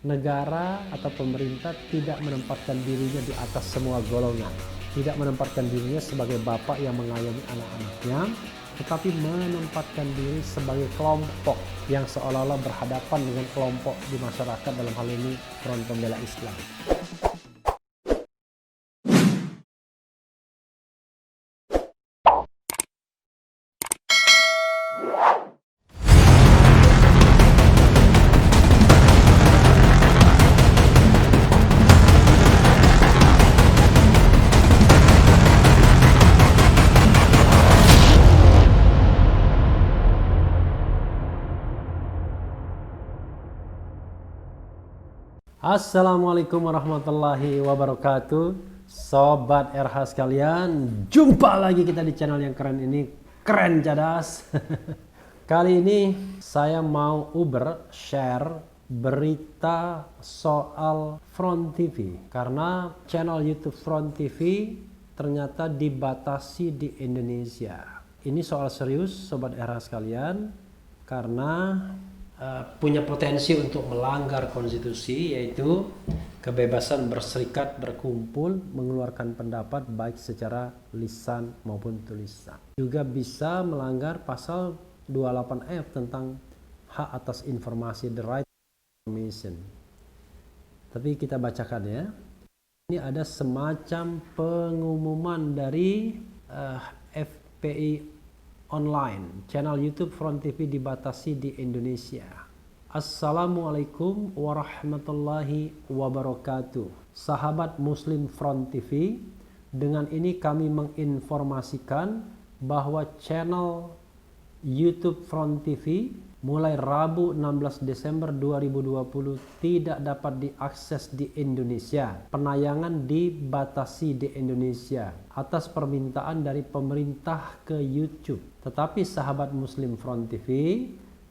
negara atau pemerintah tidak menempatkan dirinya di atas semua golongan, tidak menempatkan dirinya sebagai bapak yang mengayomi anak-anaknya, tetapi menempatkan diri sebagai kelompok yang seolah-olah berhadapan dengan kelompok di masyarakat, dalam hal ini Front Pembela Islam. Assalamualaikum warahmatullahi wabarakatuh, Sobat RH sekalian. Jumpa lagi kita di channel yang keren ini, Keren Cadas. Kali ini saya mau share berita soal Front TV, karena channel YouTube Front TV ternyata dibatasi di Indonesia. Ini soal serius, Sobat RH sekalian, karena punya potensi untuk melanggar konstitusi, yaitu kebebasan berserikat, berkumpul, mengeluarkan pendapat baik secara lisan maupun tulisan. Juga bisa melanggar pasal 28F tentang hak atas informasi, the right to information. Tapi kita bacakan ya. Ini ada semacam pengumuman dari FPI Online, channel YouTube Front TV dibatasi di Indonesia. Assalamualaikum warahmatullahi wabarakatuh. Sahabat Muslim Front TV, dengan ini kami menginformasikan bahwa channel YouTube Front TV mulai Rabu 16 Desember 2020 tidak dapat diakses di Indonesia. Penayangan dibatasi di Indonesia atas permintaan dari pemerintah ke YouTube. Tetapi sahabat Muslim Front TV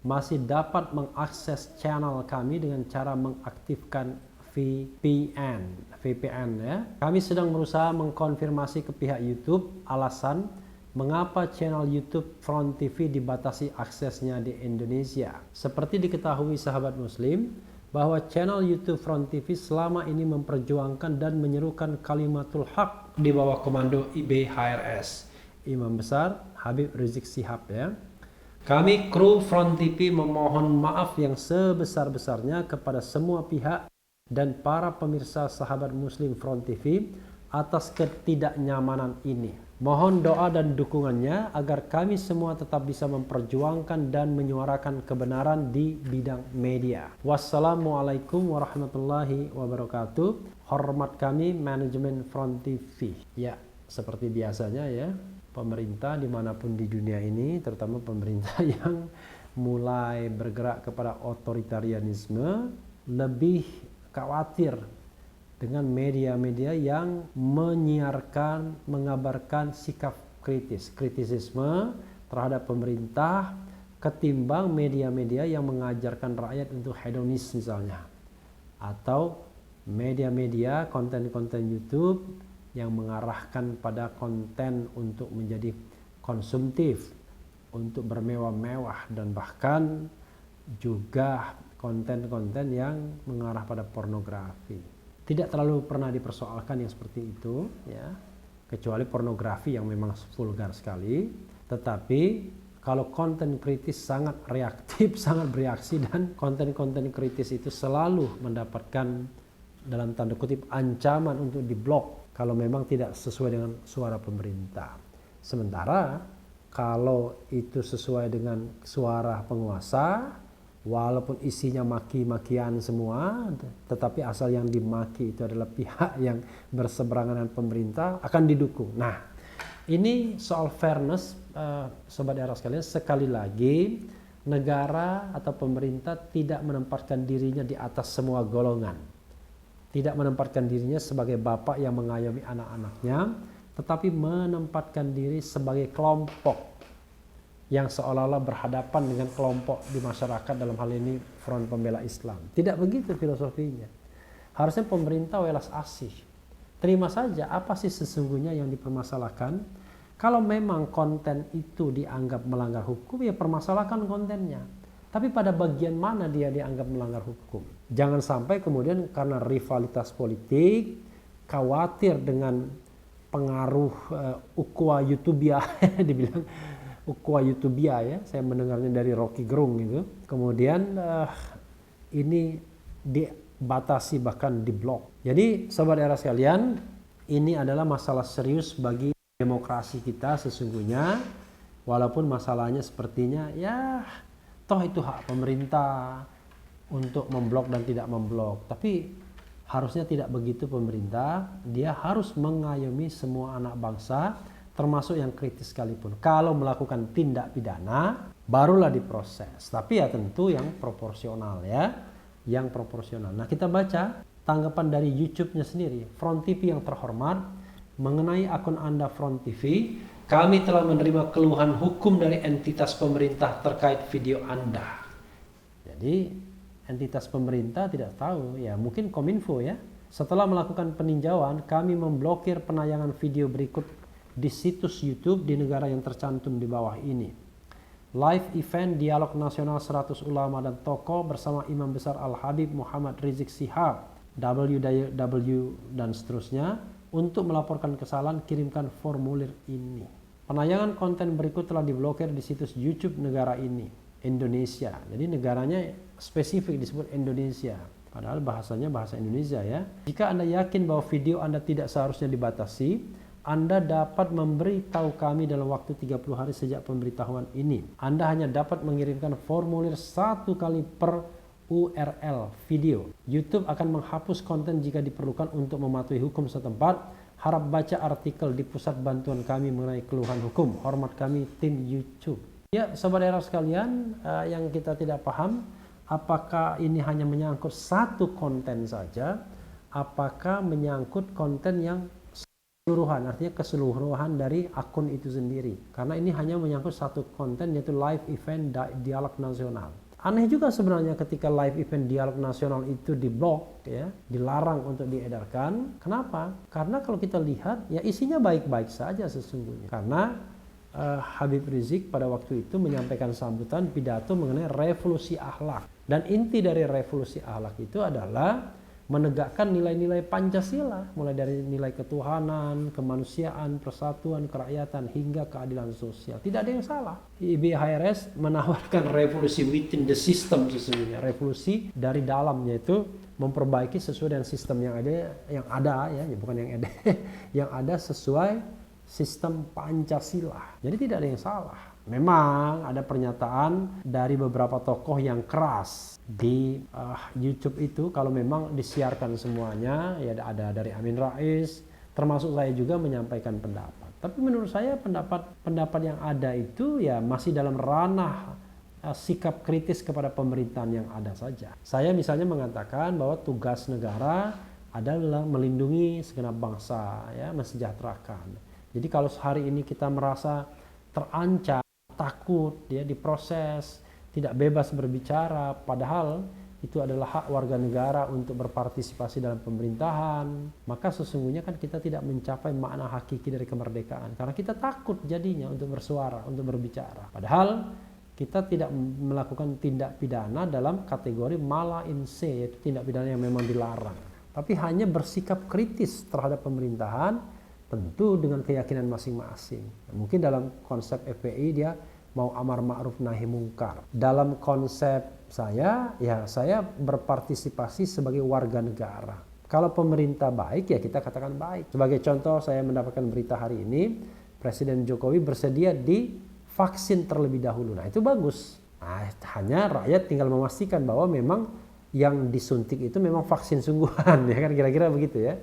masih dapat mengakses channel kami dengan cara mengaktifkan VPN ya. Kami sedang berusaha mengkonfirmasi ke pihak YouTube alasan mengapa channel YouTube Front TV dibatasi aksesnya di Indonesia. Seperti diketahui sahabat Muslim, bahwa channel YouTube Front TV selama ini memperjuangkan dan menyerukan kalimatul haq di bawah komando IBHRS, Imam Besar Habib Rizik Syihab ya. Kami kru Front TV memohon maaf yang sebesar-besarnya kepada semua pihak dan para pemirsa sahabat Muslim Front TV atas ketidaknyamanan ini. Mohon doa dan dukungannya agar kami semua tetap bisa memperjuangkan dan menyuarakan kebenaran di bidang media. Wassalamualaikum warahmatullahi wabarakatuh. Hormat kami manajemen Front TV. Ya, seperti biasanya ya, pemerintah dimanapun di dunia ini, terutama pemerintah yang mulai bergerak kepada otoritarianisme, lebih khawatir dengan media-media yang menyiarkan, mengabarkan sikap kritisisme terhadap pemerintah, ketimbang media-media yang mengajarkan rakyat untuk hedonis misalnya, atau media-media konten-konten YouTube yang mengarahkan pada konten untuk menjadi konsumtif, untuk bermewah-mewah, dan bahkan juga konten-konten yang mengarah pada pornografi. Tidak terlalu pernah dipersoalkan yang seperti itu ya, kecuali pornografi yang memang vulgar sekali. Tetapi kalau konten kritis sangat reaktif, sangat bereaksi, dan konten-konten kritis itu selalu mendapatkan dalam tanda kutip ancaman untuk diblok kalau memang tidak sesuai dengan suara pemerintah. Sementara kalau itu sesuai dengan suara penguasa, walaupun isinya maki-makian semua, tetapi asal yang dimaki itu adalah pihak yang berseberangan dengan pemerintah, akan didukung. Nah, ini soal fairness, Sobat RH sekalian. Sekali lagi, negara atau pemerintah tidak menempatkan dirinya di atas semua golongan, tidak menempatkan dirinya sebagai bapak yang mengayomi anak-anaknya, tetapi menempatkan diri sebagai kelompok yang seolah-olah berhadapan dengan kelompok di masyarakat, dalam hal ini Front Pembela Islam. Tidak begitu filosofinya. Harusnya pemerintah welas asih, terima saja apa sih sesungguhnya yang dipermasalahkan. Kalau memang konten itu dianggap melanggar hukum, ya permasalahkan kontennya. Tapi pada bagian mana dia dianggap melanggar hukum? Jangan sampai kemudian karena rivalitas politik, khawatir dengan pengaruh ukhuwah YouTubia, dibilang ukhuwah YouTubia ya, saya mendengarnya dari Rocky Gerung itu. Kemudian ini dibatasi bahkan diblok. Jadi sobat era sekalian, ini adalah masalah serius bagi demokrasi kita sesungguhnya. Walaupun masalahnya sepertinya ya toh itu hak pemerintah untuk memblok dan tidak memblok. Tapi harusnya tidak begitu pemerintah. Dia harus mengayomi semua anak bangsa, termasuk yang kritis sekalipun. Kalau melakukan tindak pidana, barulah diproses. Tapi ya tentu yang proporsional ya. Yang proporsional. Nah kita baca tanggapan dari YouTube-nya sendiri. Front TV yang terhormat, mengenai akun Anda Front TV, kami telah menerima keluhan hukum dari entitas pemerintah terkait video Anda. Jadi entitas pemerintah tidak tahu, ya mungkin Kominfo ya. Setelah melakukan peninjauan, kami memblokir penayangan video berikut di situs YouTube di negara yang tercantum di bawah ini. Live event Dialog Nasional 100 Ulama dan Tokoh bersama Imam Besar Al-Habib Muhammad Rizik Syihab, WW dan seterusnya. Untuk melaporkan kesalahan, kirimkan formulir ini. Penayangan konten berikut telah diblokir di situs YouTube negara ini, Indonesia. Jadi negaranya spesifik disebut Indonesia. Padahal bahasanya bahasa Indonesia ya. Jika Anda yakin bahwa video Anda tidak seharusnya dibatasi, Anda dapat memberitahu kami dalam waktu 30 hari sejak pemberitahuan ini. Anda hanya dapat mengirimkan formulir 1 kali per URL video. YouTube akan menghapus konten jika diperlukan untuk mematuhi hukum setempat. Harap baca artikel di pusat bantuan kami mengenai keluhan hukum. Hormat kami, tim YouTube. Ya, sobat era sekalian, yang kita tidak paham, apakah ini hanya menyangkut satu konten saja, apakah menyangkut konten yang keseluruhan, artinya keseluruhan dari akun itu sendiri. Karena ini hanya menyangkut satu konten, yaitu live event Dialog Nasional. Aneh juga sebenarnya ketika live event Dialog Nasional itu diblok ya, dilarang untuk diedarkan. Kenapa? Karena kalau kita lihat ya isinya baik-baik saja sesungguhnya. Karena Habib Rizik pada waktu itu menyampaikan sambutan pidato mengenai revolusi akhlak. Dan inti dari revolusi akhlak itu adalah menegakkan nilai-nilai Pancasila, mulai dari nilai ketuhanan, kemanusiaan, persatuan, kerakyatan, hingga keadilan sosial. Tidak ada yang salah. IBHRS menawarkan revolusi within the system sesungguhnya, revolusi dari dalam, yaitu memperbaiki sesuai dengan sistem yang ada ya, bukan yang ada, yang ada sesuai sistem Pancasila. Jadi tidak ada yang salah. Memang ada pernyataan dari beberapa tokoh yang keras di YouTube itu, kalau memang disiarkan semuanya, ya ada dari Amin Rais, termasuk saya juga menyampaikan pendapat. Tapi menurut saya pendapat yang ada itu ya masih dalam ranah sikap kritis kepada pemerintahan yang ada saja. Saya misalnya mengatakan bahwa tugas negara adalah melindungi segenap bangsa, ya, mensejahterakan. Jadi kalau hari ini kita merasa terancam, takut dia diproses, tidak bebas berbicara, padahal itu adalah hak warga negara untuk berpartisipasi dalam pemerintahan, maka sesungguhnya kan kita tidak mencapai makna hakiki dari kemerdekaan, karena kita takut jadinya untuk bersuara, untuk berbicara. Padahal kita tidak melakukan tindak pidana dalam kategori mala in se, yaitu tindak pidana yang memang dilarang, tapi hanya bersikap kritis terhadap pemerintahan, tentu dengan keyakinan masing-masing. Mungkin dalam konsep FPI dia mau amar ma'ruf nahi mungkar. Dalam konsep saya, ya saya berpartisipasi sebagai warga negara. Kalau pemerintah baik, ya kita katakan baik. Sebagai contoh, saya mendapatkan berita hari ini, Presiden Jokowi bersedia divaksin terlebih dahulu. Nah itu bagus. Nah, hanya rakyat tinggal memastikan bahwa memang yang disuntik itu memang vaksin sungguhan, ya kan, kira-kira begitu ya.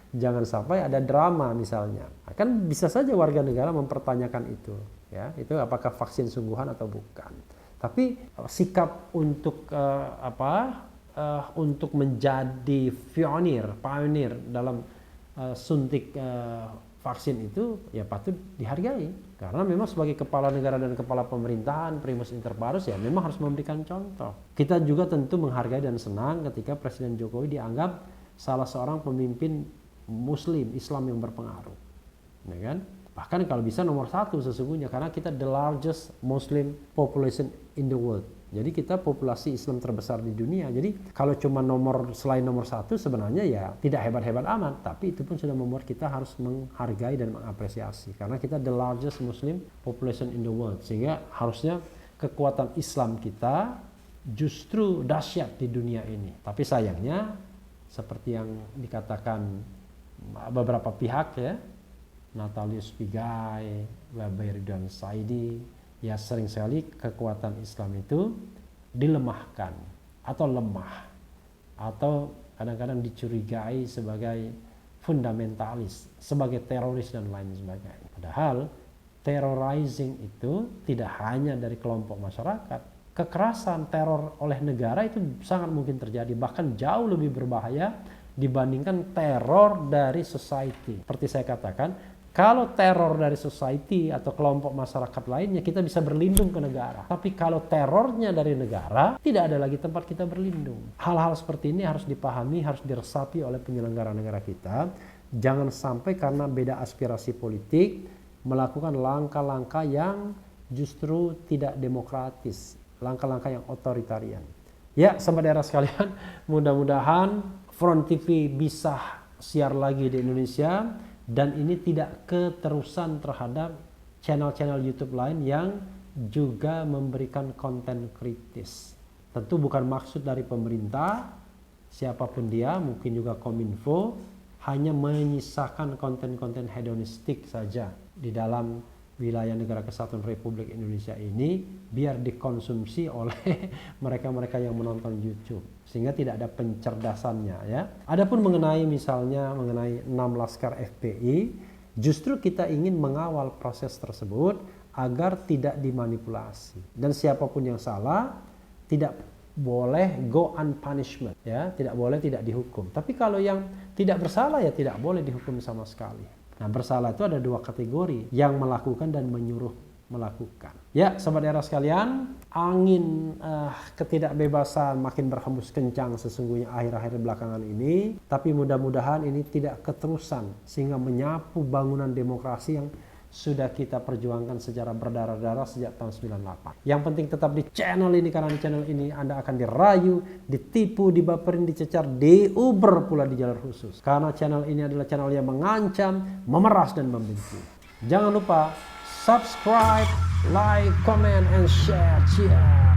Jangan sampai ada drama misalnya. Kan bisa saja warga negara mempertanyakan itu, ya, itu apakah vaksin sungguhan atau bukan. Tapi sikap untuk untuk menjadi pioneer dalam suntik vaksin itu ya patut dihargai, karena memang sebagai kepala negara dan kepala pemerintahan primus inter pares ya memang harus memberikan contoh. Kita juga tentu menghargai dan senang ketika Presiden Jokowi dianggap salah seorang pemimpin Muslim Islam yang berpengaruh, ya kan? Bahkan kalau bisa nomor 1 sesungguhnya, karena kita the largest Muslim population in the world, Jadi kita populasi Islam terbesar di dunia. Jadi kalau cuma selain nomor 1 sebenarnya ya tidak hebat-hebat amat. Tapi itu pun sudah membuat kita harus menghargai dan mengapresiasi. Karena kita the largest Muslim population in the world. Sehingga harusnya kekuatan Islam kita justru dahsyat di dunia ini. Tapi sayangnya seperti yang dikatakan beberapa pihak ya, Natalius Pigai, Wabai Ridwan Saidi, ya sering sekali kekuatan Islam itu dilemahkan atau lemah atau kadang-kadang dicurigai sebagai fundamentalis, sebagai teroris dan lain sebagainya. Padahal terrorizing itu tidak hanya dari kelompok masyarakat. Kekerasan teror oleh negara itu sangat mungkin terjadi, bahkan jauh lebih berbahaya dibandingkan teror dari society. Seperti saya katakan, kalau teror dari society atau kelompok masyarakat lainnya kita bisa berlindung ke negara. Tapi kalau terornya dari negara, tidak ada lagi tempat kita berlindung. Hal-hal seperti ini harus dipahami, harus diresapi oleh penyelenggara negara kita. Jangan sampai karena beda aspirasi politik melakukan langkah-langkah yang justru tidak demokratis, langkah-langkah yang otoritarian. Ya, sahabat daerah sekalian, mudah-mudahan Front TV bisa siar lagi di Indonesia. Dan ini tidak keterusan terhadap channel-channel YouTube lain yang juga memberikan konten kritis. Tentu bukan maksud dari pemerintah, siapapun dia, mungkin juga Kominfo, hanya menyisakan konten-konten hedonistik saja di dalam wilayah Negara Kesatuan Republik Indonesia ini biar dikonsumsi oleh mereka-mereka yang menonton YouTube, sehingga tidak ada pencerdasannya ya. Adapun mengenai 6 laskar FPI, justru kita ingin mengawal proses tersebut agar tidak dimanipulasi, dan siapapun yang salah tidak boleh go unpunishment ya, tidak boleh tidak dihukum. Tapi kalau yang tidak bersalah ya tidak boleh dihukum sama sekali. Nah, bersalah itu ada 2 kategori, yang melakukan dan menyuruh melakukan. Ya, sahabat daerah sekalian, angin ketidakbebasan makin berhembus kencang sesungguhnya akhir-akhir belakangan ini. Tapi mudah-mudahan ini tidak keterusan sehingga menyapu bangunan demokrasi yang sudah kita perjuangkan secara berdarah-darah sejak tahun 98. Yang penting tetap di channel ini, karena di channel ini Anda akan dirayu, ditipu, dibaperin, dicecar, diuber pula di jalur khusus. Karena channel ini adalah channel yang mengancam, memeras dan membenci. Jangan lupa subscribe, like, comment, and share. Cheers.